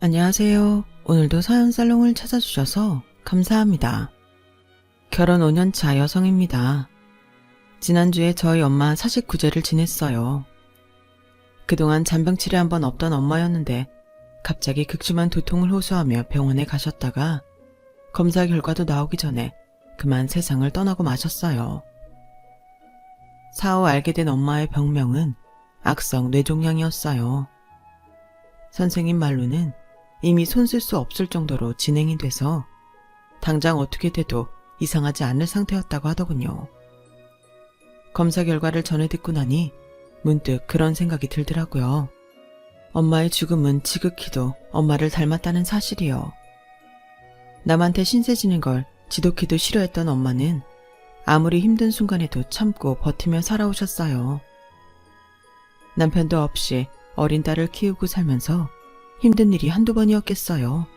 안녕하세요. 오늘도 사연 살롱을 찾아주셔서 감사합니다. 결혼 5년차 여성입니다. 지난주에 저희 엄마 49제를 지냈어요. 그동안 잔병치레 한 번 없던 엄마였는데 갑자기 극심한 두통을 호소하며 병원에 가셨다가 검사 결과도 나오기 전에 그만 세상을 떠나고 마셨어요. 사후 알게 된 엄마의 병명은 악성 뇌종양이었어요. 선생님 말로는 이미 손 쓸 수 없을 정도로 진행이 돼서 당장 어떻게 돼도 이상하지 않을 상태였다고 하더군요. 검사 결과를 전해 듣고 나니 문득 그런 생각이 들더라고요. 엄마의 죽음은 지극히도 엄마를 닮았다는 사실이요. 남한테 신세 지는 걸 지독히도 싫어했던 엄마는 아무리 힘든 순간에도 참고 버티며 살아오셨어요. 남편도 없이 어린 딸을 키우고 살면서 힘든 일이 한두 번이었겠어요.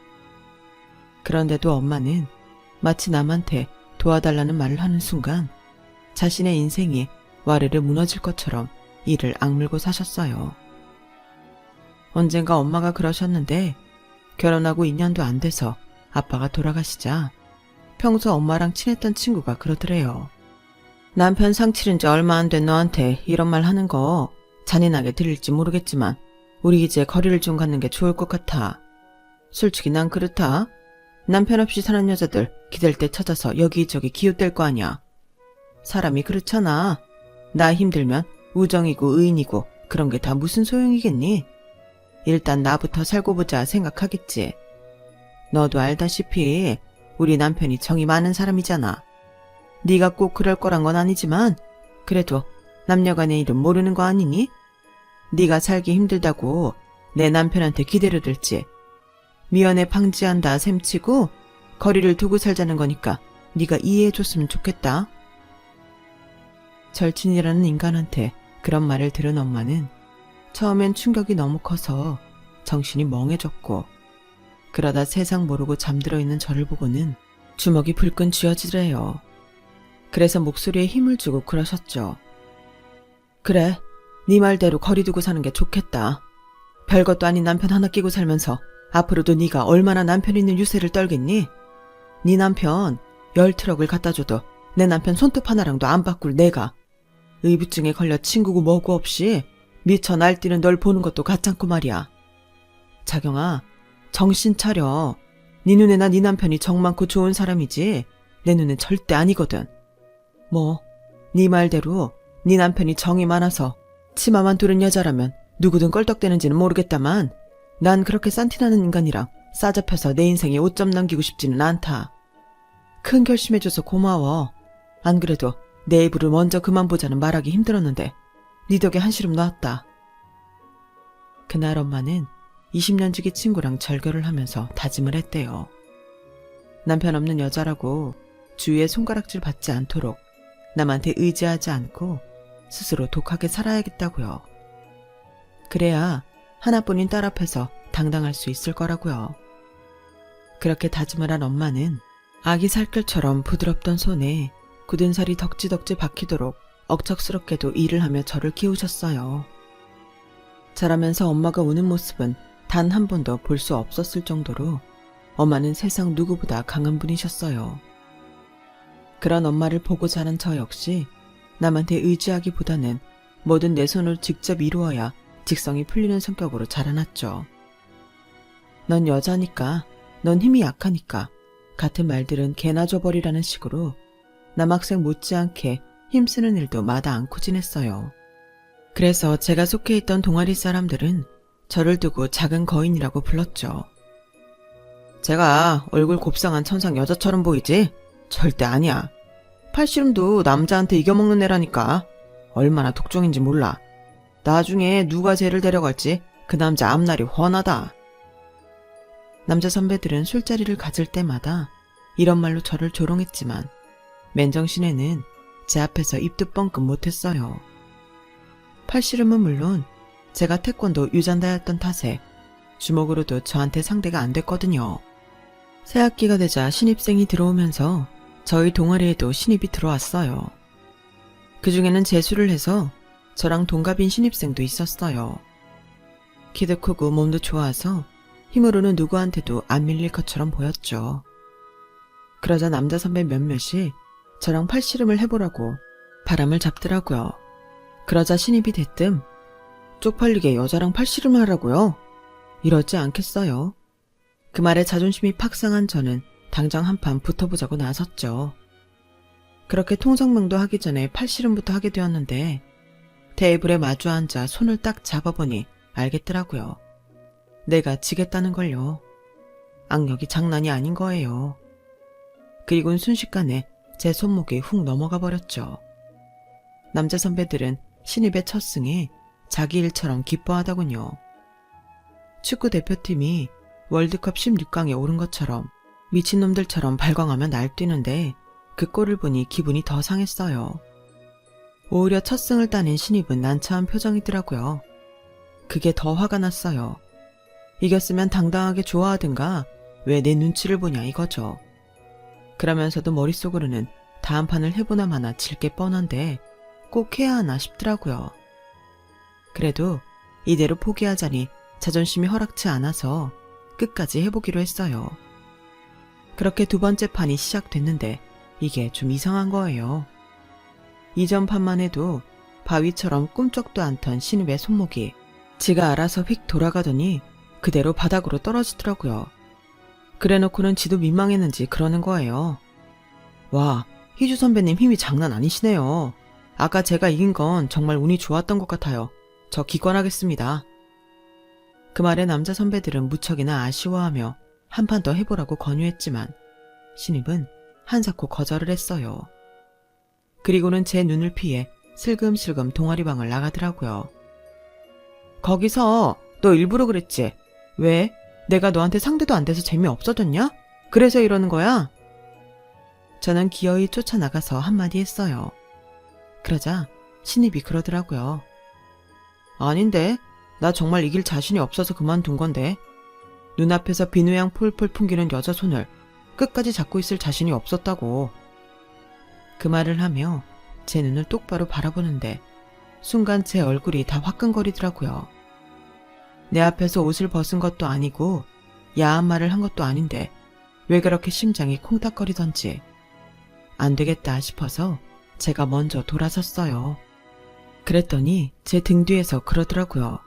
그런데도 엄마는 마치 남한테 도와달라는 말을 하는 순간 자신의 인생이 와르르 무너질 것처럼 이를 악물고 사셨어요. 언젠가 엄마가 그러셨는데 결혼하고 2년도 안 돼서 아빠가 돌아가시자 평소 엄마랑 친했던 친구가 그러더래요. 남편 상 치른 지 얼마 안 된 너한테 이런 말 하는 거 잔인하게 들릴지 모르겠지만 우리 이제 거리를 좀 갖는 게 좋을 것 같아. 솔직히 난 그렇다. 남편 없이 사는 여자들 기댈 때 찾아서 여기저기 기웃댈 거 아니야. 사람이 그렇잖아. 나 힘들면 우정이고 의인이고 그런 게 다 무슨 소용이겠니? 일단 나부터 살고 보자 생각하겠지. 너도 알다시피 우리 남편이 정이 많은 사람이잖아. 네가 꼭 그럴 거란 건 아니지만 그래도 남녀간의 일은 모르는 거 아니니? 네가 살기 힘들다고 내 남편한테 기대려 들지. 미연에 방지한다 셈치고 거리를 두고 살자는 거니까 네가 이해해줬으면 좋겠다. 절친이라는 인간한테 그런 말을 들은 엄마는 처음엔 충격이 너무 커서 정신이 멍해졌고 그러다 세상 모르고 잠들어 있는 저를 보고는 주먹이 불끈 쥐어지더래요. 그래서 목소리에 힘을 주고 그러셨죠. 그래, 네 말대로 거리 두고 사는 게 좋겠다. 별것도 아닌 남편 하나 끼고 살면서 앞으로도 네가 얼마나 남편 있는 유세를 떨겠니? 네 남편 10트럭을 갖다 줘도 내 남편 손톱 하나랑도 안 바꿀 내가 의부증에 걸려 친구고 뭐고 없이 미쳐 날뛰는 널 보는 것도 가찮고 말이야. 자경아, 정신 차려. 네 눈에나 네 남편이 정 많고 좋은 사람이지 내 눈엔 절대 아니거든. 뭐 네 말대로 네 남편이 정이 많아서 치마만 두른 여자라면 누구든 껄떡대는지는 모르겠다만 난 그렇게 싼티나는 인간이랑 싸잡혀서 내 인생에 오점 남기고 싶지는 않다. 큰 결심해줘서 고마워. 안 그래도 내 이불을 먼저 그만 보자는 말하기 힘들었는데 네 덕에 한시름 놨다. 그날 엄마는 20년 지기 친구랑 절교를 하면서 다짐을 했대요. 남편 없는 여자라고 주위에 손가락질 받지 않도록 남한테 의지하지 않고 스스로 독하게 살아야겠다고요. 그래야 하나뿐인 딸 앞에서 당당할 수 있을 거라고요. 그렇게 다짐을 한 엄마는 아기 살결처럼 부드럽던 손에 굳은 살이 덕지덕지 박히도록 억척스럽게도 일을 하며 저를 키우셨어요. 자라면서 엄마가 우는 모습은 단 한 번도 볼 수 없었을 정도로 엄마는 세상 누구보다 강한 분이셨어요. 그런 엄마를 보고 자란 저 역시 남한테 의지하기보다는 뭐든 내 손으로 직접 이루어야 직성이 풀리는 성격으로 자라났죠. 넌 여자니까, 넌 힘이 약하니까 같은 말들은 개나 줘버리라는 식으로 남학생 못지않게 힘쓰는 일도 마다 않고 지냈어요. 그래서 제가 속해 있던 동아리 사람들은 저를 두고 작은 거인이라고 불렀죠. 제가 얼굴 곱상한 천상 여자처럼 보이지? 절대 아니야. 팔씨름도 남자한테 이겨먹는 애라니까. 얼마나 독종인지 몰라. 나중에 누가 쟤를 데려갈지 그 남자 앞날이 훤하다. 남자 선배들은 술자리를 가질 때마다 이런 말로 저를 조롱했지만 맨정신에는 제 앞에서 입도 뻥끗 못했어요. 팔씨름은 물론 제가 태권도 유잔다였던 탓에 주먹으로도 저한테 상대가 안 됐거든요. 새학기가 되자 신입생이 들어오면서 저희 동아리에도 신입이 들어왔어요. 그중에는 재수를 해서 저랑 동갑인 신입생도 있었어요. 키도 크고 몸도 좋아서 힘으로는 누구한테도 안 밀릴 것처럼 보였죠. 그러자 남자 선배 몇몇이 저랑 팔씨름을 해보라고 바람을 잡더라고요. 그러자 신입이 대뜸 쪽팔리게 여자랑 팔씨름을 하라고요? 이러지 않겠어요. 그 말에 자존심이 팍 상한 저는 당장 한판 붙어보자고 나섰죠. 그렇게 통성명도 하기 전에 팔씨름부터 하게 되었는데 테이블에 마주 앉아 손을 딱 잡아보니 알겠더라고요. 내가 지겠다는 걸요. 악력이 장난이 아닌 거예요. 그리고는 순식간에 제 손목이 훅 넘어가 버렸죠. 남자 선배들은 신입의 첫 승에 자기 일처럼 기뻐하더군요. 축구 대표팀이 월드컵 16강에 오른 것처럼 미친놈들처럼 발광하며 날뛰는데 그 꼴을 보니 기분이 더 상했어요. 오히려 첫 승을 따낸 신입은 난처한 표정이더라고요. 그게 더 화가 났어요. 이겼으면 당당하게 좋아하든가 왜 내 눈치를 보냐 이거죠. 그러면서도 머릿속으로는 다음 판을 해보나 마나 질 게 뻔한데 꼭 해야 하나 싶더라고요. 그래도 이대로 포기하자니 자존심이 허락치 않아서 끝까지 해보기로 했어요. 그렇게 두 번째 판이 시작됐는데 이게 좀 이상한 거예요. 이전 판만 해도 바위처럼 꿈쩍도 않던 신입의 손목이 지가 알아서 휙 돌아가더니 그대로 바닥으로 떨어지더라고요. 그래놓고는 지도 민망했는지 그러는 거예요. 와, 희주 선배님 힘이 장난 아니시네요. 아까 제가 이긴 건 정말 운이 좋았던 것 같아요. 저 기권하겠습니다. 그 말에 남자 선배들은 무척이나 아쉬워하며 한 판 더 해보라고 권유했지만 신입은 한사코 거절을 했어요. 그리고는 제 눈을 피해 슬금슬금 동아리방을 나가더라고요. 거기서 너 일부러 그랬지? 왜? 내가 너한테 상대도 안 돼서 재미없어졌냐? 그래서 이러는 거야? 저는 기어이 쫓아나가서 한마디 했어요. 그러자 신입이 그러더라고요. 아닌데, 나 정말 이길 자신이 없어서 그만둔 건데. 눈앞에서 비누향 폴폴 풍기는 여자 손을 끝까지 잡고 있을 자신이 없었다고. 그 말을 하며 제 눈을 똑바로 바라보는데 순간 제 얼굴이 다 화끈거리더라고요. 내 앞에서 옷을 벗은 것도 아니고 야한 말을 한 것도 아닌데 왜 그렇게 심장이 콩닥거리던지 안 되겠다 싶어서 제가 먼저 돌아섰어요. 그랬더니 제 등 뒤에서 그러더라고요.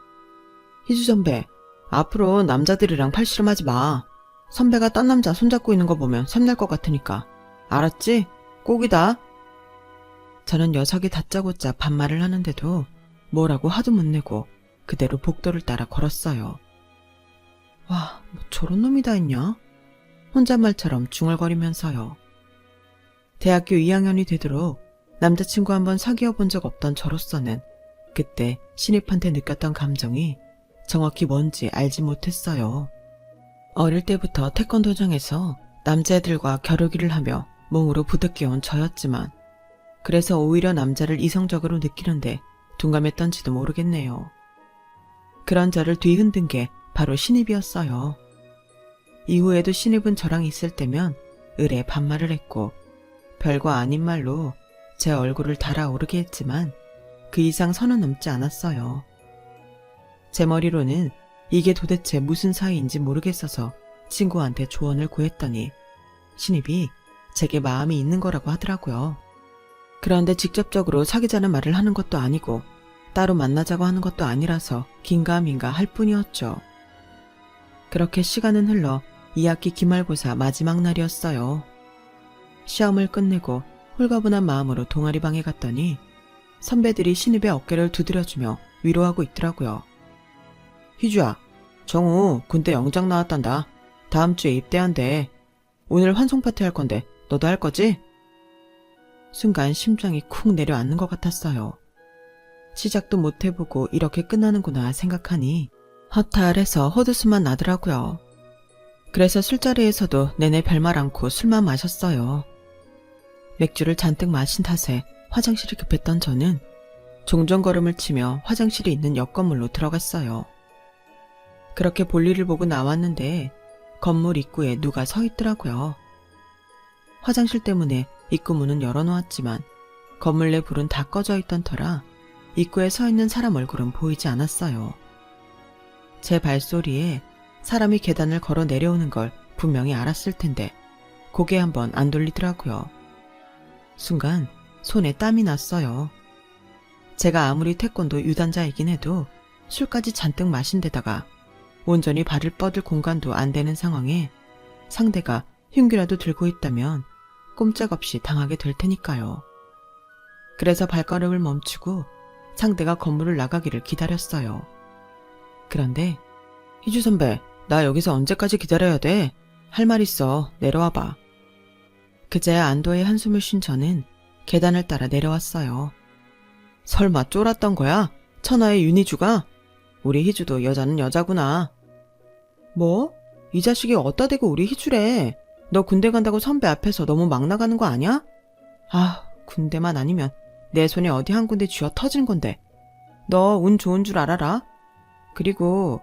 희주 선배, 앞으로 남자들이랑 팔씨름하지 마. 선배가 딴 남자 손잡고 있는 거 보면 샘날 것 같으니까. 알았지? 꼭이다. 저는 녀석이 다짜고짜 반말을 하는데도 뭐라고 하도 못 내고 그대로 복도를 따라 걸었어요. 와, 뭐 저런 놈이 다 있냐? 혼잣말처럼 중얼거리면서요. 대학교 2학년이 되도록 남자친구 한번 사귀어 본 적 없던 저로서는 그때 신입한테 느꼈던 감정이 정확히 뭔지 알지 못했어요. 어릴 때부터 태권도장에서 남자애들과 겨루기를 하며 몸으로 부득이온 저였지만 그래서 오히려 남자를 이성적으로 느끼는데 둔감했던지도 모르겠네요. 그런 저를 뒤흔든 게 바로 신입이었어요. 이후에도 신입은 저랑 있을 때면 을에 반말을 했고 별거 아닌 말로 제 얼굴을 달아오르게 했지만 그 이상 선은 넘지 않았어요. 제 머리로는 이게 도대체 무슨 사이인지 모르겠어서 친구한테 조언을 구했더니 신입이 제게 마음이 있는 거라고 하더라고요. 그런데 직접적으로 사귀자는 말을 하는 것도 아니고 따로 만나자고 하는 것도 아니라서 긴가민가 할 뿐이었죠. 그렇게 시간은 흘러 2학기 기말고사 마지막 날이었어요. 시험을 끝내고 홀가분한 마음으로 동아리방에 갔더니 선배들이 신입의 어깨를 두드려주며 위로하고 있더라고요. 희주야, 정우 군대 영장 나왔단다. 다음 주에 입대한대. 오늘 환송 파티 할 건데 너도 할 거지? 순간 심장이 쿵 내려앉는 것 같았어요. 시작도 못 해보고 이렇게 끝나는구나 생각하니 허탈해서 헛웃음만 나더라고요. 그래서 술자리에서도 내내 별말 않고 술만 마셨어요. 맥주를 잔뜩 마신 탓에 화장실이 급했던 저는 종종 걸음을 치며 화장실이 있는 옆 건물로 들어갔어요. 그렇게 볼일을 보고 나왔는데 건물 입구에 누가 서 있더라고요. 화장실 때문에 입구 문은 열어놓았지만 건물 내 불은 다 꺼져 있던 터라 입구에 서 있는 사람 얼굴은 보이지 않았어요. 제 발소리에 사람이 계단을 걸어 내려오는 걸 분명히 알았을 텐데 고개 한번 안 돌리더라고요. 순간 손에 땀이 났어요. 제가 아무리 태권도 유단자이긴 해도 술까지 잔뜩 마신 데다가 온전히 발을 뻗을 공간도 안 되는 상황에 상대가 흉기라도 들고 있다면 꼼짝없이 당하게 될 테니까요. 그래서 발걸음을 멈추고 상대가 건물을 나가기를 기다렸어요. 그런데 희주 선배, 나 여기서 언제까지 기다려야 돼? 할 말 있어. 내려와봐. 그제야 안도의 한숨을 쉰 저는 계단을 따라 내려왔어요. 설마 쫄았던 거야? 천하의 윤희주가? 우리 희주도 여자는 여자구나. 뭐? 이 자식이 어디다 대고 우리 희주래. 너 군대 간다고 선배 앞에서 너무 막 나가는 거 아니야? 아, 군대만 아니면 내 손에 어디 한 군데 쥐어 터진 건데. 너 운 좋은 줄 알아라. 그리고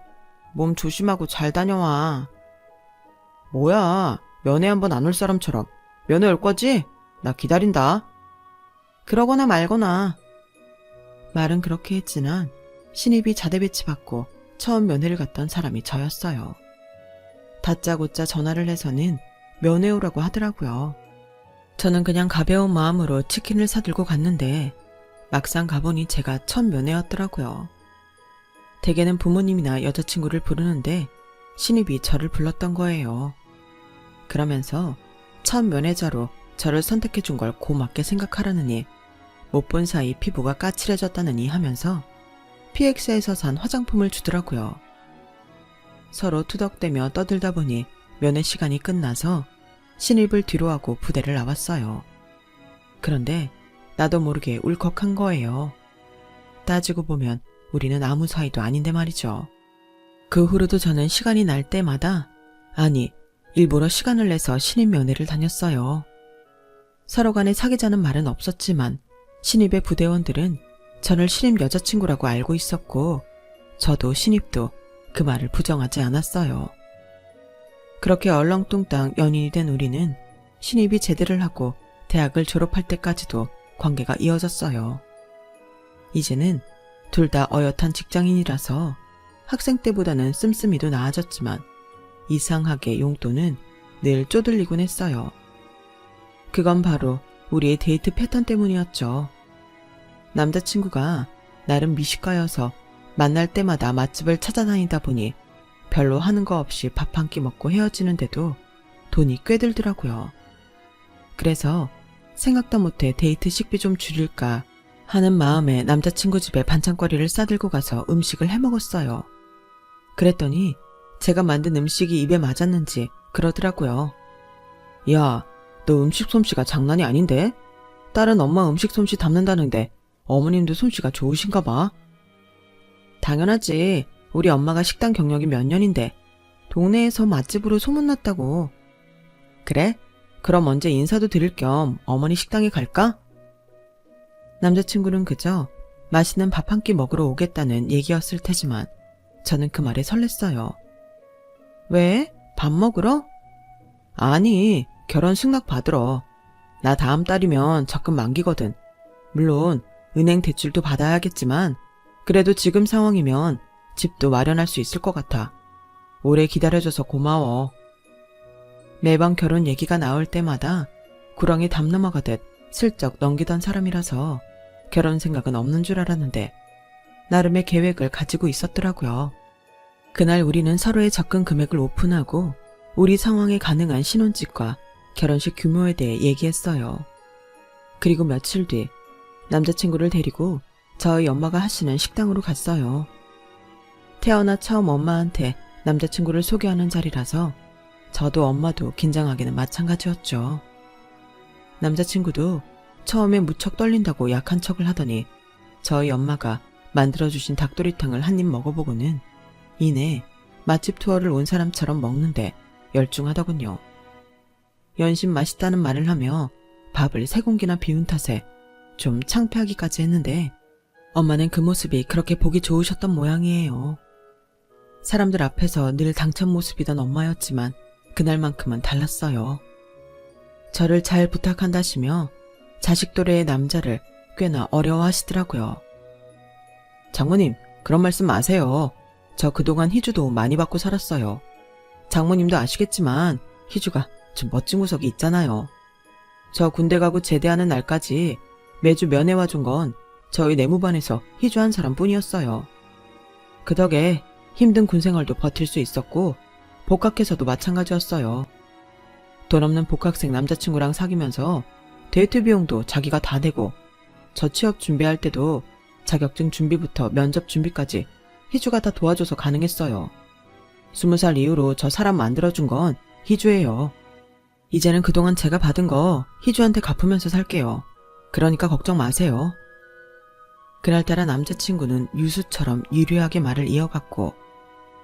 몸 조심하고 잘 다녀와. 뭐야, 면회 한번 안 올 사람처럼. 면회 올 거지? 나 기다린다. 그러거나 말거나. 말은 그렇게 했지만 신입이 자대 배치받고 처음 면회를 갔던 사람이 저였어요. 다짜고짜 전화를 해서는 면회 오라고 하더라고요. 저는 그냥 가벼운 마음으로 치킨을 사들고 갔는데 막상 가보니 제가 첫 면회였더라고요. 대개는 부모님이나 여자친구를 부르는데 신입이 저를 불렀던 거예요. 그러면서 첫 면회자로 저를 선택해 준 걸 고맙게 생각하라느니 못 본 사이 피부가 까칠해졌다느니 하면서 PX에서 산 화장품을 주더라고요. 서로 투덕대며 떠들다 보니 면회 시간이 끝나서 신입을 뒤로하고 부대를 나왔어요. 그런데 나도 모르게 울컥한 거예요. 따지고 보면 우리는 아무 사이도 아닌데 말이죠. 그 후로도 저는 시간이 날 때마다, 아니, 일부러 시간을 내서 신입 면회를 다녔어요. 서로 간에 사귀자는 말은 없었지만 신입의 부대원들은 저를 신입 여자친구라고 알고 있었고 저도 신입도 그 말을 부정하지 않았어요. 그렇게 얼렁뚱땅 연인이 된 우리는 신입이 제대를 하고 대학을 졸업할 때까지도 관계가 이어졌어요. 이제는 둘 다 어엿한 직장인이라서 학생 때보다는 씀씀이도 나아졌지만 이상하게 용돈은 늘 쪼들리곤 했어요. 그건 바로 우리의 데이트 패턴 때문이었죠. 남자친구가 나름 미식가여서 만날 때마다 맛집을 찾아다니다 보니 별로 하는 거 없이 밥 한 끼 먹고 헤어지는데도 돈이 꽤 들더라고요. 그래서 생각도 못해 데이트 식비 좀 줄일까 하는 마음에 남자친구 집에 반찬거리를 싸들고 가서 음식을 해먹었어요. 그랬더니 제가 만든 음식이 입에 맞았는지 그러더라고요. 야, 너 음식 솜씨가 장난이 아닌데? 딸은 엄마 음식 솜씨 담는다는데 어머님도 솜씨가 좋으신가 봐. 당연하지. 우리 엄마가 식당 경력이 몇 년인데 동네에서 맛집으로 소문났다고. 그래? 그럼 언제 인사도 드릴 겸 어머니 식당에 갈까? 남자친구는 그저 맛있는 밥 한 끼 먹으러 오겠다는 얘기였을 테지만 저는 그 말에 설렜어요. 왜? 밥 먹으러? 아니, 결혼 승낙 받으러. 나 다음 달이면 적금 만기거든. 물론 은행 대출도 받아야겠지만 그래도 지금 상황이면 집도 마련할 수 있을 것 같아. 오래 기다려줘서 고마워. 매번 결혼 얘기가 나올 때마다 구렁이 담 넘어가듯 슬쩍 넘기던 사람이라서 결혼 생각은 없는 줄 알았는데 나름의 계획을 가지고 있었더라고요. 그날 우리는 서로의 접근 금액을 오픈하고 우리 상황에 가능한 신혼집과 결혼식 규모에 대해 얘기했어요. 그리고 며칠 뒤 남자친구를 데리고 저희 엄마가 하시는 식당으로 갔어요. 태어나 처음 엄마한테 남자친구를 소개하는 자리라서 저도 엄마도 긴장하기는 마찬가지였죠. 남자친구도 처음에 무척 떨린다고 약한 척을 하더니 저희 엄마가 만들어주신 닭도리탕을 한 입 먹어보고는 이내 맛집 투어를 온 사람처럼 먹는데 열중하더군요. 연신 맛있다는 말을 하며 밥을 3공기나 비운 탓에 좀 창피하기까지 했는데 엄마는 그 모습이 그렇게 보기 좋으셨던 모양이에요. 사람들 앞에서 늘 당찬 모습이던 엄마였지만 그날만큼은 달랐어요. 저를 잘 부탁한다시며 자식 또래의 남자를 꽤나 어려워하시더라고요. 장모님, 그런 말씀 마세요. 저 그동안 희주도 많이 받고 살았어요. 장모님도 아시겠지만 희주가 좀 멋진 구석이 있잖아요. 저 군대 가고 제대하는 날까지 매주 면회 와준 건 저희 내무반에서 희주 한 사람뿐이었어요. 그 덕에 힘든 군생활도 버틸 수 있었고 복학해서도 마찬가지였어요. 돈 없는 복학생 남자친구랑 사귀면서 데이트 비용도 자기가 다 내고 저 취업 준비할 때도 자격증 준비부터 면접 준비까지 희주가 다 도와줘서 가능했어요. 20살 이후로 저 사람 만들어준 건 희주예요. 이제는 그동안 제가 받은 거 희주한테 갚으면서 살게요. 그러니까 걱정 마세요. 그날따라 남자친구는 유수처럼 유려하게 말을 이어갔고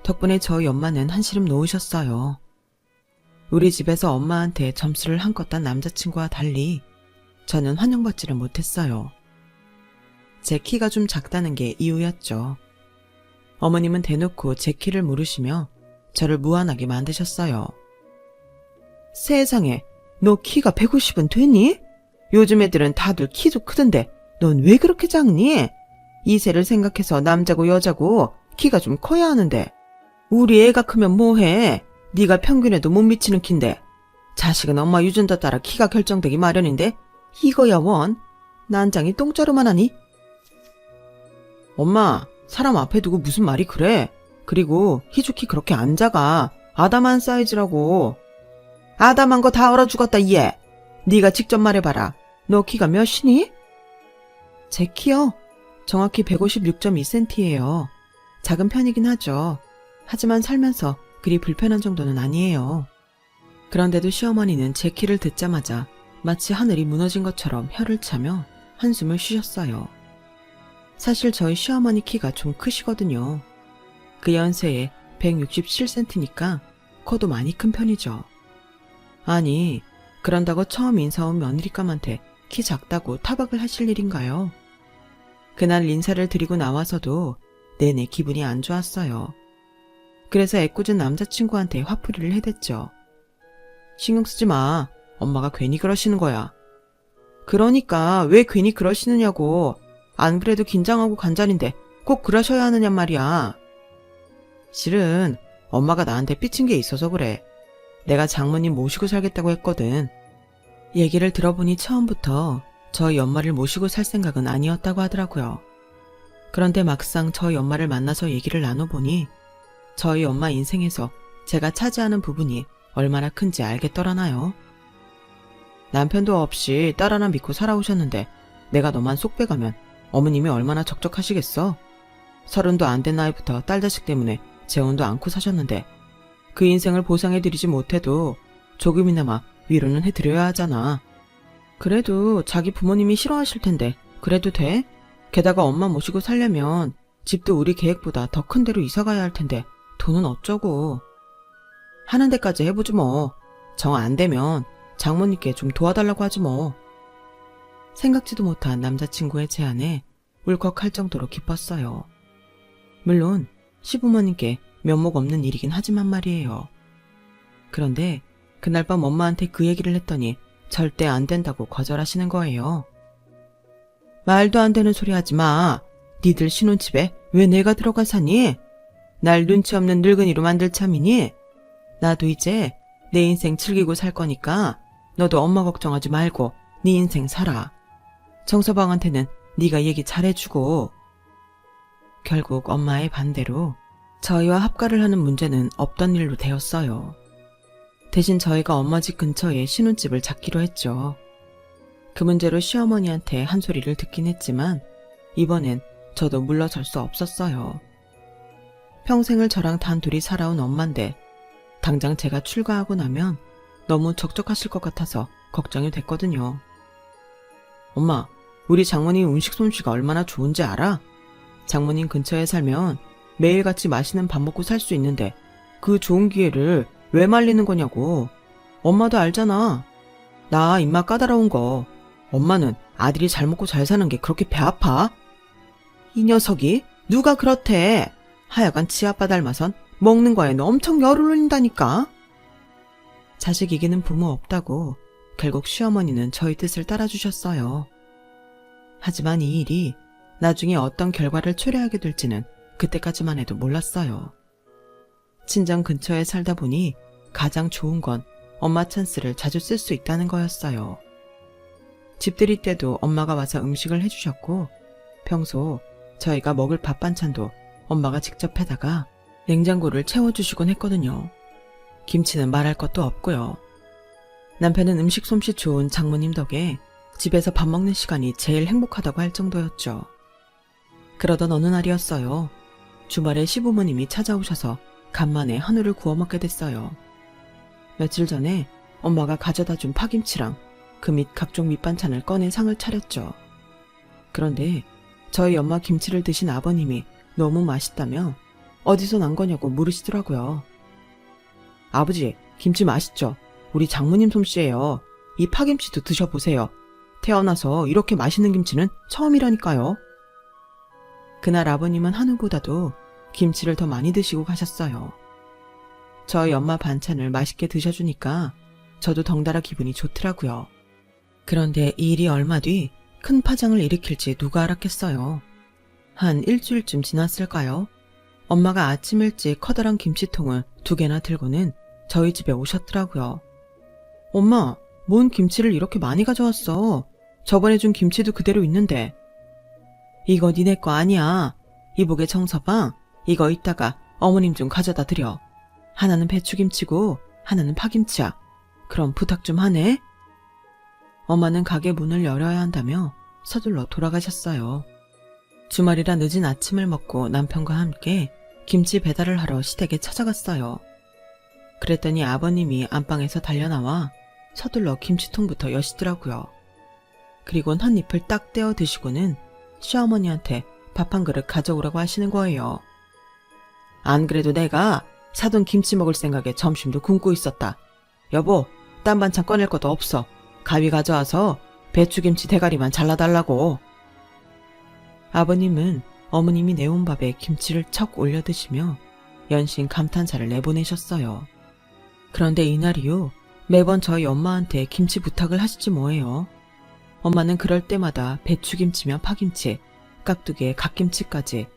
덕분에 저희 엄마는 한시름 놓으셨어요. 우리 집에서 엄마한테 점수를 한껏 딴 남자친구와 달리 저는 환영받지를 못했어요. 제 키가 좀 작다는 게 이유였죠. 어머님은 대놓고 제 키를 물으시며 저를 무안하게 만드셨어요. 세상에, 너 키가 150은 되니? 요즘 애들은 다들 키도 크던데 넌 왜 그렇게 작니? 이세를 생각해서 남자고 여자고 키가 좀 커야 하는데 우리 애가 크면 뭐해? 네가 평균에도 못 미치는 키인데 자식은 엄마 유전자 따라 키가 결정되기 마련인데 이거야 원? 난장이 똥자루만 하니? 엄마, 사람 앞에 두고 무슨 말이 그래? 그리고 희주 키 그렇게 안 작아. 아담한 사이즈라고. 아담한 거 다 얼어 죽었다 얘. 네가 직접 말해봐라. 너 키가 몇이니? 제 키요? 정확히 156.2cm예요. 작은 편이긴 하죠. 하지만 살면서 그리 불편한 정도는 아니에요. 그런데도 시어머니는 제 키를 듣자마자 마치 하늘이 무너진 것처럼 혀를 차며 한숨을 쉬셨어요. 사실 저희 시어머니 키가 좀 크시거든요. 그 연세에 167cm니까 코도 많이 큰 편이죠. 아니, 그런다고 처음 인사 온 며느리감한테 키 작다고 타박을 하실 일인가요? 그날 인사를 드리고 나와서도 내내 기분이 안 좋았어요. 그래서 애꿎은 남자친구한테 화풀이를 해댔죠. 신경 쓰지 마. 엄마가 괜히 그러시는 거야. 그러니까 왜 괜히 그러시느냐고. 안 그래도 긴장하고 간절인데 꼭 그러셔야 하느냔 말이야. 실은 엄마가 나한테 삐친 게 있어서 그래. 내가 장모님 모시고 살겠다고 했거든. 얘기를 들어보니 처음부터 저희 엄마를 모시고 살 생각은 아니었다고 하더라고요. 그런데 막상 저희 엄마를 만나서 얘기를 나눠보니 저희 엄마 인생에서 제가 차지하는 부분이 얼마나 큰지 알겠더라나요. 남편도 없이 딸 하나 믿고 살아오셨는데 내가 너만 쏙 빼가면 어머님이 얼마나 적적하시겠어? 30도 안 된 나이부터 딸 자식 때문에 재혼도 않고 사셨는데 그 인생을 보상해드리지 못해도 조금이나마 위로는 해드려야 하잖아. 그래도 자기 부모님이 싫어하실 텐데 그래도 돼? 게다가 엄마 모시고 살려면 집도 우리 계획보다 더 큰 데로 이사가야 할 텐데 돈은 어쩌고. 하는 데까지 해보지 뭐. 정 안 되면 장모님께 좀 도와달라고 하지 뭐. 생각지도 못한 남자친구의 제안에 울컥할 정도로 기뻤어요. 물론 시부모님께 면목 없는 일이긴 하지만 말이에요. 그런데 그날 밤 엄마한테 그 얘기를 했더니 절대 안 된다고 거절하시는 거예요. 말도 안 되는 소리 하지 마. 니들 신혼집에 왜 내가 들어가 사니? 날 눈치 없는 늙은이로 만들 참이니? 나도 이제 내 인생 즐기고 살 거니까 너도 엄마 걱정하지 말고 네 인생 살아. 정서방한테는 네가 얘기 잘해주고. 결국 엄마의 반대로 저희와 합가를 하는 문제는 없던 일로 되었어요. 대신 저희가 엄마 집 근처에 신혼집을 잡기로 했죠. 그 문제로 시어머니한테 한 소리를 듣긴 했지만 이번엔 저도 물러설 수 없었어요. 평생을 저랑 단둘이 살아온 엄마인데 당장 제가 출가하고 나면 너무 적적하실 것 같아서 걱정이 됐거든요. 엄마, 우리 장모님 음식 솜씨가 얼마나 좋은지 알아? 장모님 근처에 살면 매일같이 맛있는 밥 먹고 살 수 있는데 그 좋은 기회를 왜 말리는 거냐고. 엄마도 알잖아. 나 입맛 까다로운 거. 엄마는 아들이 잘 먹고 잘 사는 게 그렇게 배 아파? 이 녀석이 누가 그렇대. 하여간 지아빠 닮아선 먹는 거에는 엄청 열을 올린다니까. 자식 이기는 부모 없다고 결국 시어머니는 저희 뜻을 따라주셨어요. 하지만 이 일이 나중에 어떤 결과를 초래하게 될지는 그때까지만 해도 몰랐어요. 친정 근처에 살다 보니 가장 좋은 건 엄마 찬스를 자주 쓸 수 있다는 거였어요. 집들이 때도 엄마가 와서 음식을 해주셨고 평소 저희가 먹을 밥 반찬도 엄마가 직접 해다가 냉장고를 채워주시곤 했거든요. 김치는 말할 것도 없고요. 남편은 음식 솜씨 좋은 장모님 덕에 집에서 밥 먹는 시간이 제일 행복하다고 할 정도였죠. 그러던 어느 날이었어요. 주말에 시부모님이 찾아오셔서 간만에 한우를 구워 먹게 됐어요. 며칠 전에 엄마가 가져다 준 파김치랑 그 밑 각종 밑반찬을 꺼내 상을 차렸죠. 그런데 저희 엄마 김치를 드신 아버님이 너무 맛있다며 어디서 난 거냐고 물으시더라고요. 아버지, 김치 맛있죠? 우리 장모님 솜씨예요. 이 파김치도 드셔보세요. 태어나서 이렇게 맛있는 김치는 처음이라니까요. 그날 아버님은 한우보다도 김치를 더 많이 드시고 가셨어요. 저희 엄마 반찬을 맛있게 드셔주니까 저도 덩달아 기분이 좋더라고요. 그런데 이 일이 얼마 뒤 큰 파장을 일으킬지 누가 알았겠어요. 한 일주일쯤 지났을까요? 엄마가 아침 일찍 커다란 김치통을 2개나 들고는 저희 집에 오셨더라고요. 엄마, 뭔 김치를 이렇게 많이 가져왔어? 저번에 준 김치도 그대로 있는데. 이거 니네 거 아니야. 이복에 정서방, 이거 이따가 어머님 좀 가져다 드려. 하나는 배추김치고 하나는 파김치야. 그럼 부탁 좀 하네. 엄마는 가게 문을 열어야 한다며 서둘러 돌아가셨어요. 주말이라 늦은 아침을 먹고 남편과 함께 김치 배달을 하러 시댁에 찾아갔어요. 그랬더니 아버님이 안방에서 달려나와 서둘러 김치통부터 여시더라고요. 그리곤 한 입을 딱 떼어 드시고는 시어머니한테 밥 한 그릇 가져오라고 하시는 거예요. 안 그래도 내가 사돈 김치 먹을 생각에 점심도 굶고 있었다. 여보, 딴 반찬 꺼낼 것도 없어. 가위 가져와서 배추김치 대가리만 잘라달라고. 아버님은 어머님이 내온 밥에 김치를 척 올려 드시며 연신 감탄사를 내보내셨어요. 그런데 이날 이후 매번 저희 엄마한테 김치 부탁을 하시지 뭐예요. 엄마는 그럴 때마다 배추김치며 파김치, 깍두기에 갓김치까지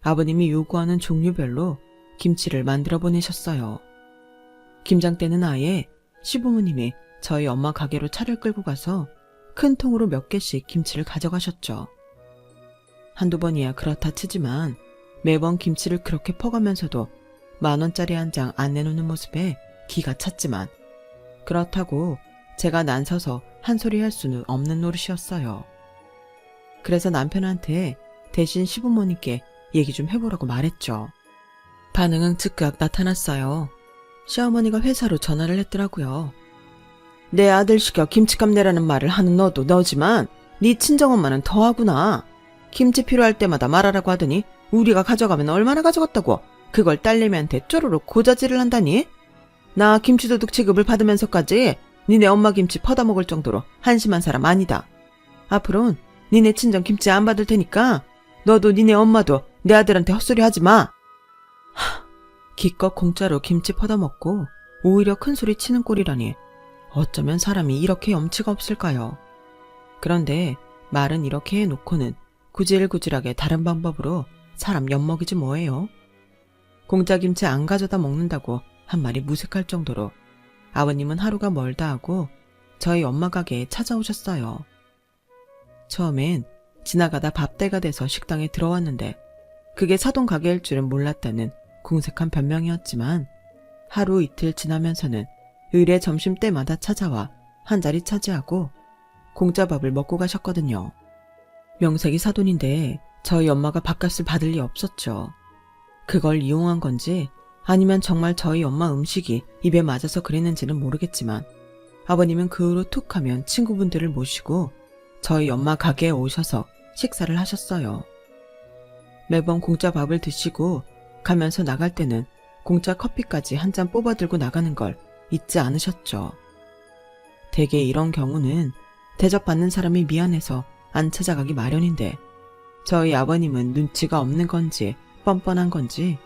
아버님이 요구하는 종류별로 김치를 만들어 보내셨어요. 김장 때는 아예 시부모님이 저희 엄마 가게로 차를 끌고 가서 큰 통으로 몇 개씩 김치를 가져가셨죠. 한두 번이야 그렇다 치지만 매번 김치를 그렇게 퍼가면서도 10,000원짜리 한 장 안 내놓는 모습에 기가 찼지만 그렇다고 제가 난서서 한 소리 할 수는 없는 노릇이었어요. 그래서 남편한테 대신 시부모님께 얘기 좀 해보라고 말했죠. 반응은 즉각 나타났어요. 시어머니가 회사로 전화를 했더라고요. 내 아들 시켜 김치값 내라는 말을 하는 너도 너지만 네 친정엄마는 더하구나. 김치 필요할 때마다 말하라고 하더니 우리가 가져가면 얼마나 가져갔다고 그걸 딸내미한테 쪼르륵 고자질을 한다니? 나 김치도둑 취급을 받으면서까지 니네 엄마 김치 퍼다 먹을 정도로 한심한 사람 아니다. 앞으론 니네 친정 김치 안 받을 테니까 너도 니네 엄마도 내 아들한테 헛소리 하지 마. 기껏 공짜로 김치 퍼다 먹고 오히려 큰 소리 치는 꼴이라니 어쩌면 사람이 이렇게 염치가 없을까요? 그런데 말은 이렇게 해놓고는 구질구질하게 다른 방법으로 사람 엿먹이지 뭐예요? 공짜 김치 안 가져다 먹는다고 한 말이 무색할 정도로 아버님은 하루가 멀다 하고 저희 엄마 가게에 찾아오셨어요. 처음엔 지나가다 밥때가 돼서 식당에 들어왔는데 그게 사돈 가게일 줄은 몰랐다는 궁색한 변명이었지만 하루 이틀 지나면서는 의례 점심때마다 찾아와 한 자리 차지하고 공짜 밥을 먹고 가셨거든요. 명색이 사돈인데 저희 엄마가 밥값을 받을 리 없었죠. 그걸 이용한 건지 아니면 정말 저희 엄마 음식이 입에 맞아서 그랬는지는 모르겠지만 아버님은 그 후로 툭 하면 친구분들을 모시고 저희 엄마 가게에 오셔서 식사를 하셨어요. 매번 공짜 밥을 드시고 가면서 나갈 때는 공짜 커피까지 한 잔 뽑아 들고 나가는 걸 잊지 않으셨죠. 대개 이런 경우는 대접받는 사람이 미안해서 안 찾아가기 마련인데 저희 아버님은 눈치가 없는 건지 뻔뻔한 건지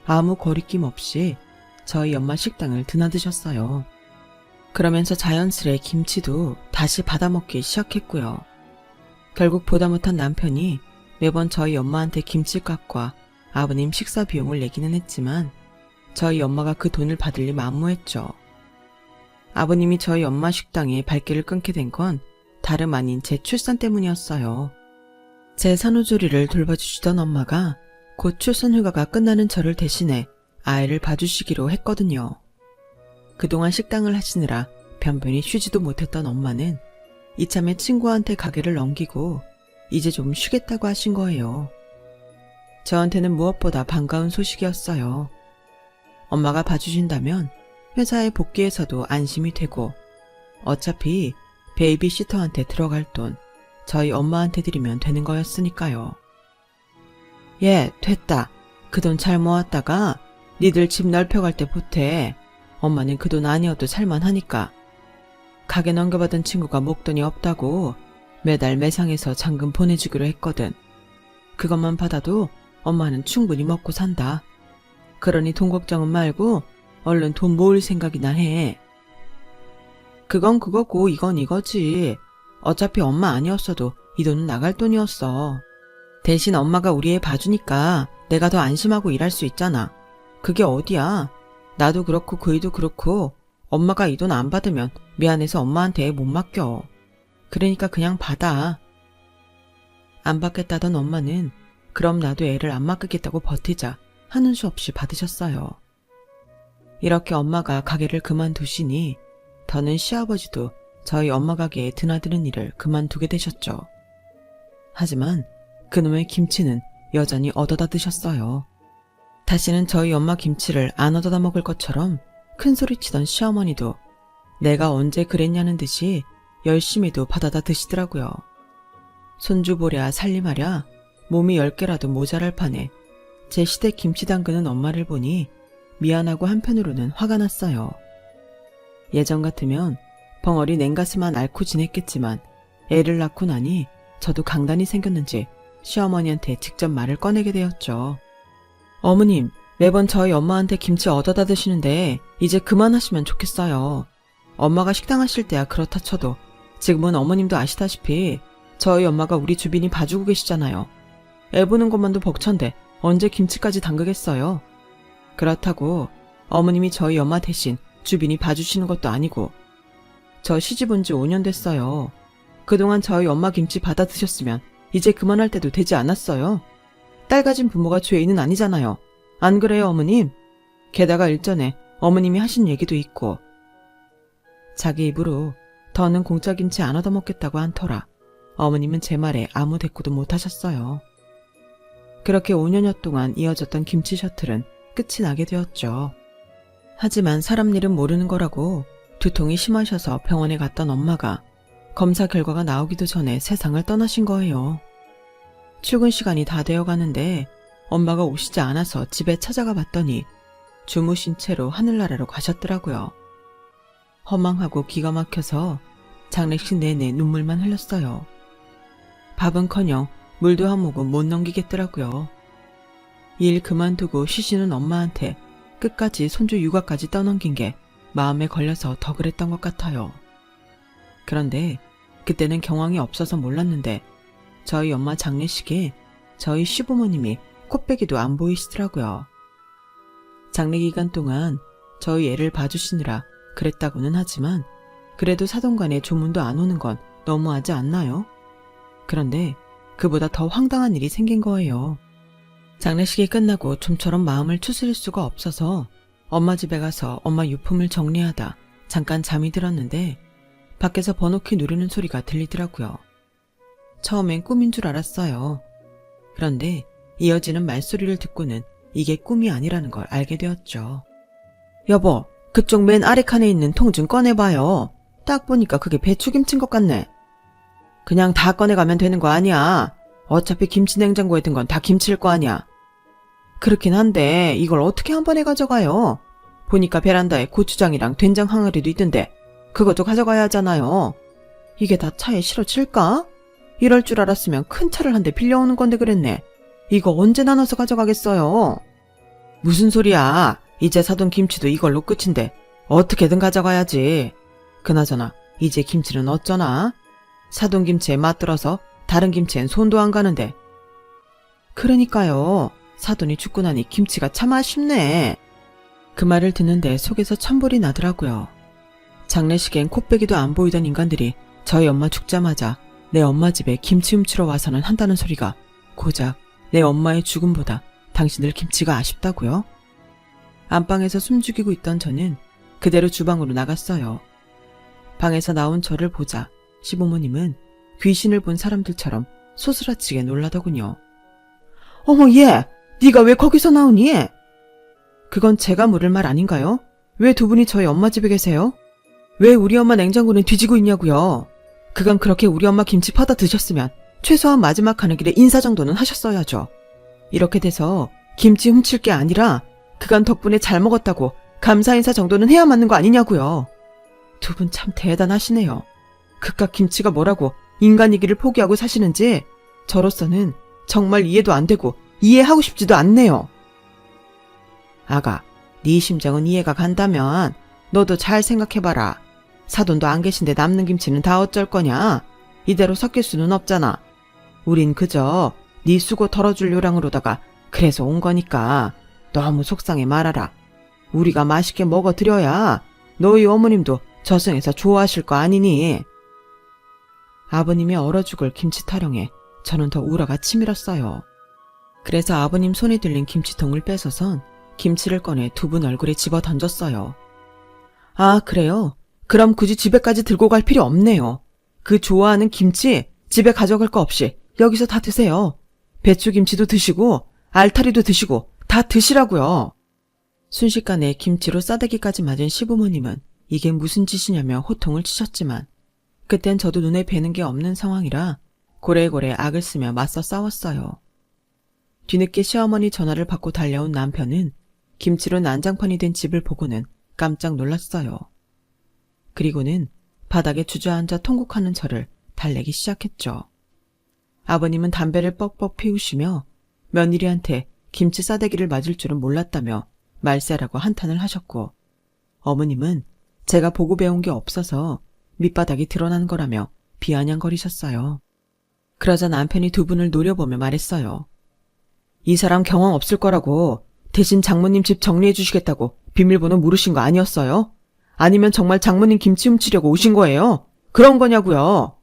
아무 거리낌 없이 저희 엄마 식당을 드나드셨어요. 그러면서 자연스레 김치도 다시 받아먹기 시작했고요. 결국 보다 못한 남편이 매번 저희 엄마한테 김치값과 아버님 식사 비용을 내기는 했지만 저희 엄마가 그 돈을 받을 리 만무했죠. 아버님이 저희 엄마 식당에 발길을 끊게 된 건 다름 아닌 제 출산 때문이었어요. 제 산후조리를 돌봐주시던 엄마가 곧 출산 휴가가 끝나는 저를 대신해 아이를 봐주시기로 했거든요. 그동안 식당을 하시느라 변변히 쉬지도 못했던 엄마는 이참에 친구한테 가게를 넘기고 이제 좀 쉬겠다고 하신 거예요. 저한테는 무엇보다 반가운 소식이었어요. 엄마가 봐주신다면 회사에 복귀해서도 안심이 되고 어차피 베이비시터한테 들어갈 돈 저희 엄마한테 드리면 되는 거였으니까요. 예, 됐다. 그 돈 잘 모았다가 니들 집 넓혀갈 때 보태. 엄마는 그 돈 아니어도 살만하니까. 가게 넘겨받은 친구가 목돈이 없다고 매달 매상해서 잔금 보내주기로 했거든. 그것만 받아도 엄마는 충분히 먹고 산다. 그러니 돈 걱정은 말고 얼른 돈 모을 생각이나 해. 그건 그거고 이건 이거지. 어차피 엄마 아니었어도 이 돈은 나갈 돈이었어. 대신 엄마가 우리 애 봐주니까 내가 더 안심하고 일할 수 있잖아. 그게 어디야. 나도 그렇고 그이도 그렇고 엄마가 이 돈 안 받으면 미안해서 엄마한테 못 맡겨. 그러니까 그냥 받아. 안 받겠다던 엄마는 그럼 나도 애를 안 맡기겠다고 버티자 하는 수 없이 받으셨어요. 이렇게 엄마가 가게를 그만두시니 더는 시아버지도 저희 엄마 가게에 드나드는 일을 그만두게 되셨죠. 하지만 그놈의 김치는 여전히 얻어다 드셨어요. 다시는 저희 엄마 김치를 안 얻어다 먹을 것처럼 큰소리치던 시어머니도 내가 언제 그랬냐는 듯이 열심히도 받아다 드시더라고요. 손주 보랴 살림하랴 몸이 10개라도 모자랄 판에 제 시댁 김치 담그는 엄마를 보니 미안하고 한편으로는 화가 났어요. 예전 같으면 벙어리 냉가슴만 앓고 지냈겠지만 애를 낳고 나니 저도 강단이 생겼는지 시어머니한테 직접 말을 꺼내게 되었죠. 어머님, 매번 저희 엄마한테 김치 얻어다 드시는데 이제 그만하시면 좋겠어요. 엄마가 식당 하실 때야 그렇다 쳐도 지금은 어머님도 아시다시피 저희 엄마가 우리 주빈이 봐주고 계시잖아요. 애 보는 것만도 벅찬데 언제 김치까지 담그겠어요. 그렇다고 어머님이 저희 엄마 대신 주빈이 봐주시는 것도 아니고 저 시집 온 지 5년 됐어요. 그동안 저희 엄마 김치 받아 드셨으면 이제 그만할 때도 되지 않았어요. 딸 가진 부모가 죄인은 아니잖아요. 안 그래요, 어머님? 게다가 일전에 어머님이 하신 얘기도 있고 자기 입으로 더는 공짜 김치 안 얻어먹겠다고 한 터라 어머님은 제 말에 아무 대꾸도 못하셨어요. 그렇게 5년여 동안 이어졌던 김치 셔틀은 끝이 나게 되었죠. 하지만 사람 일은 모르는 거라고 두통이 심하셔서 병원에 갔던 엄마가 검사 결과가 나오기도 전에 세상을 떠나신 거예요. 출근 시간이 다 되어 가는데 엄마가 오시지 않아서 집에 찾아가 봤더니 주무신 채로 하늘나라로 가셨더라고요. 허망하고 기가 막혀서 장례식 내내 눈물만 흘렸어요. 밥은커녕 물도 한 모금 못 넘기겠더라고요. 일 그만두고 쉬시는 엄마한테 끝까지 손주 육아까지 떠넘긴 게 마음에 걸려서 더 그랬던 것 같아요. 그런데 그때는 경황이 없어서 몰랐는데 저희 엄마 장례식에 저희 시부모님이 코빼기도 안 보이시더라고요. 장례 기간 동안 저희 애를 봐주시느라 그랬다고는 하지만 그래도 사돈간에 조문도 안 오는 건 너무하지 않나요? 그런데 그보다 더 황당한 일이 생긴 거예요. 장례식이 끝나고 좀처럼 마음을 추스릴 수가 없어서 엄마 집에 가서 엄마 유품을 정리하다 잠깐 잠이 들었는데 밖에서 번호키 누르는 소리가 들리더라고요. 처음엔 꿈인 줄 알았어요. 그런데 이어지는 말소리를 듣고는 이게 꿈이 아니라는 걸 알게 되었죠. 여보, 그쪽 맨 아래 칸에 있는 통 좀 꺼내봐요. 딱 보니까 그게 배추김치인 것 같네. 그냥 다 꺼내가면 되는 거 아니야. 어차피 김치 냉장고에 든 건 다 김치일 거 아니야. 그렇긴 한데 이걸 어떻게 한 번에 가져가요? 보니까 베란다에 고추장이랑 된장 항아리도 있던데 그것도 가져가야 하잖아요. 이게 다 차에 실어질까? 이럴 줄 알았으면 큰 차를 한 대 빌려오는 건데 그랬네. 이거 언제 나눠서 가져가겠어요? 무슨 소리야. 이제 사돈 김치도 이걸로 끝인데 어떻게든 가져가야지. 그나저나 이제 김치는 어쩌나? 사돈 김치에 맛들어서 다른 김치엔 손도 안 가는데. 그러니까요. 사돈이 죽고 나니 김치가 참 아쉽네. 그 말을 듣는데 속에서 천불이 나더라고요. 장례식엔 코빼기도 안 보이던 인간들이 저희 엄마 죽자마자 내 엄마 집에 김치 훔치러 와서는 한다는 소리가 고작 내 엄마의 죽음보다 당신들 김치가 아쉽다고요? 안방에서 숨죽이고 있던 저는 그대로 주방으로 나갔어요. 방에서 나온 저를 보자 시부모님은 귀신을 본 사람들처럼 소스라치게 놀라더군요. 어머 얘! 네가 왜 거기서 나오니? 그건 제가 물을 말 아닌가요? 왜 두 분이 저희 엄마 집에 계세요? 왜 우리 엄마 냉장고는 뒤지고 있냐고요? 그간 그렇게 우리 엄마 김치 퍼다 드셨으면 최소한 마지막 가는 길에 인사 정도는 하셨어야죠. 이렇게 돼서 김치 훔칠 게 아니라 그간 덕분에 잘 먹었다고 감사 인사 정도는 해야 맞는 거 아니냐고요. 두 분 참 대단하시네요. 그깟 김치가 뭐라고 인간이기를 포기하고 사시는지 저로서는 정말 이해도 안 되고 이해하고 싶지도 않네요. 아가, 네 심정은 이해가 간다면 너도 잘 생각해봐라. 사돈도 안 계신데 남는 김치는 다 어쩔 거냐? 이대로 섞일 수는 없잖아. 우린 그저 네 수고 덜어줄 요량으로다가 그래서 온 거니까 너무 속상해 말아라. 우리가 맛있게 먹어드려야 너희 어머님도 저승에서 좋아하실 거 아니니? 아버님이 얼어 죽을 김치 타령에 저는 더 우라가 치밀었어요. 그래서 아버님 손에 들린 김치통을 뺏어선 김치를 꺼내 두 분 얼굴에 집어 던졌어요. 아, 그래요? 그럼 굳이 집에까지 들고 갈 필요 없네요. 그 좋아하는 김치 집에 가져갈 거 없이 여기서 다 드세요. 배추김치도 드시고 알타리도 드시고 다 드시라고요. 순식간에 김치로 싸대기까지 맞은 시부모님은 이게 무슨 짓이냐며 호통을 치셨지만 그땐 저도 눈에 뵈는 게 없는 상황이라 고래고래 악을 쓰며 맞서 싸웠어요. 뒤늦게 시어머니 전화를 받고 달려온 남편은 김치로 난장판이 된 집을 보고는 깜짝 놀랐어요. 그리고는 바닥에 주저앉아 통곡하는 저를 달래기 시작했죠. 아버님은 담배를 뻑뻑 피우시며 며느리한테 김치 싸대기를 맞을 줄은 몰랐다며 말세라고 한탄을 하셨고, 어머님은 제가 보고 배운 게 없어서 밑바닥이 드러난 거라며 비아냥거리셨어요. 그러자 남편이 두 분을 노려보며 말했어요. 이 사람 경험 없을 거라고 대신 장모님 집 정리해 주시겠다고 비밀번호 물으신 거 아니었어요? 아니면 정말 장모님 김치 훔치려고 오신 거예요? 그런 거냐고요?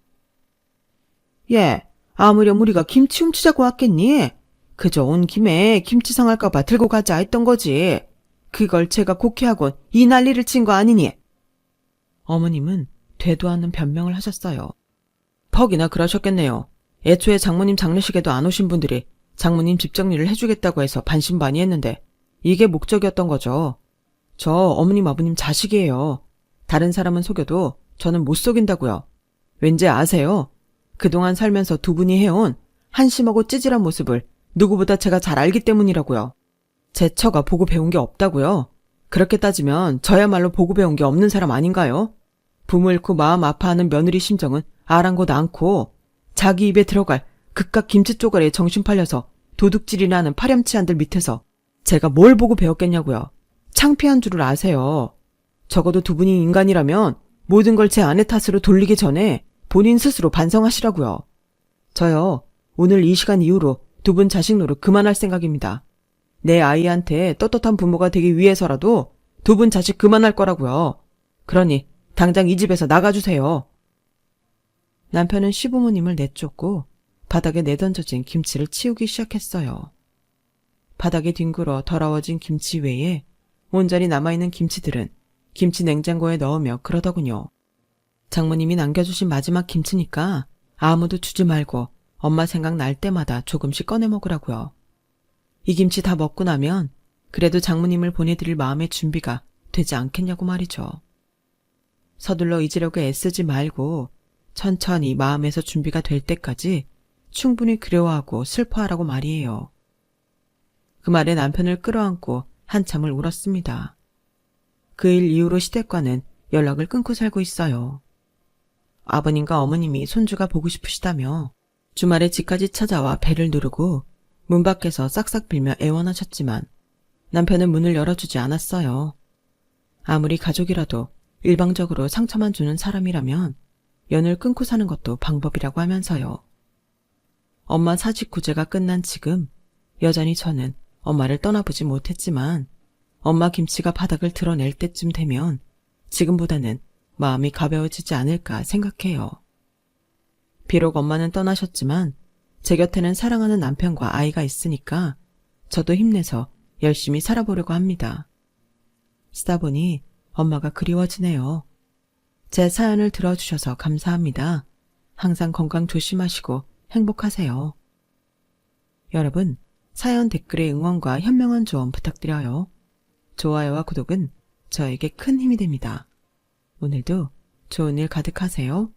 예, 아무렴 우리가 김치 훔치자고 왔겠니? 그저 온 김에 김치 상할까 봐 들고 가자 했던 거지. 그걸 제가 곡해하곤 이 난리를 친 거 아니니? 어머님은 되도 않는 변명을 하셨어요. 퍽이나 그러셨겠네요. 애초에 장모님 장례식에도 안 오신 분들이 장모님 집 정리를 해주겠다고 해서 반신반의했는데 이게 목적이었던 거죠. 저 어머님 아버님 자식이에요. 다른 사람은 속여도 저는 못 속인다고요. 왠지 아세요? 그동안 살면서 두 분이 해온 한심하고 찌질한 모습을 누구보다 제가 잘 알기 때문이라고요. 제 처가 보고 배운 게 없다고요. 그렇게 따지면 저야말로 보고 배운 게 없는 사람 아닌가요? 부모 잃고 마음 아파하는 며느리 심정은 아랑곳 않고 자기 입에 들어갈 그깟 김치 쪼가리에 정신 팔려서 도둑질이나 하는 파렴치한들 밑에서 제가 뭘 보고 배웠겠냐고요. 창피한 줄을 아세요. 적어도 두 분이 인간이라면 모든 걸 제 아내 탓으로 돌리기 전에 본인 스스로 반성하시라고요. 저요, 오늘 이 시간 이후로 두 분 자식 노릇 그만할 생각입니다. 내 아이한테 떳떳한 부모가 되기 위해서라도 두 분 자식 그만할 거라고요. 그러니 당장 이 집에서 나가주세요. 남편은 시부모님을 내쫓고 바닥에 내던져진 김치를 치우기 시작했어요. 바닥에 뒹굴어 더러워진 김치 외에 온전히 남아있는 김치들은 김치 냉장고에 넣으며 그러더군요. 장모님이 남겨주신 마지막 김치니까 아무도 주지 말고 엄마 생각 날 때마다 조금씩 꺼내 먹으라고요. 이 김치 다 먹고 나면 그래도 장모님을 보내드릴 마음의 준비가 되지 않겠냐고 말이죠. 서둘러 잊으려고 애쓰지 말고 천천히 마음에서 준비가 될 때까지 충분히 그리워하고 슬퍼하라고 말이에요. 그 말에 남편을 끌어안고 한참을 울었습니다. 그 일 이후로 시댁과는 연락을 끊고 살고 있어요. 아버님과 어머님이 손주가 보고 싶으시다며 주말에 집까지 찾아와 배를 누르고 문 밖에서 싹싹 빌며 애원하셨지만 남편은 문을 열어주지 않았어요. 아무리 가족이라도 일방적으로 상처만 주는 사람이라면 연을 끊고 사는 것도 방법이라고 하면서요. 엄마 사직 구제가 끝난 지금 여전히 저는 엄마를 떠나보지 못했지만 엄마 김치가 바닥을 드러낼 때쯤 되면 지금보다는 마음이 가벼워지지 않을까 생각해요. 비록 엄마는 떠나셨지만 제 곁에는 사랑하는 남편과 아이가 있으니까 저도 힘내서 열심히 살아보려고 합니다. 쓰다 보니 엄마가 그리워지네요. 제 사연을 들어주셔서 감사합니다. 항상 건강 조심하시고 행복하세요. 여러분, 사연 댓글에 응원과 현명한 조언 부탁드려요. 좋아요와 구독은 저에게 큰 힘이 됩니다. 오늘도 좋은 일 가득하세요.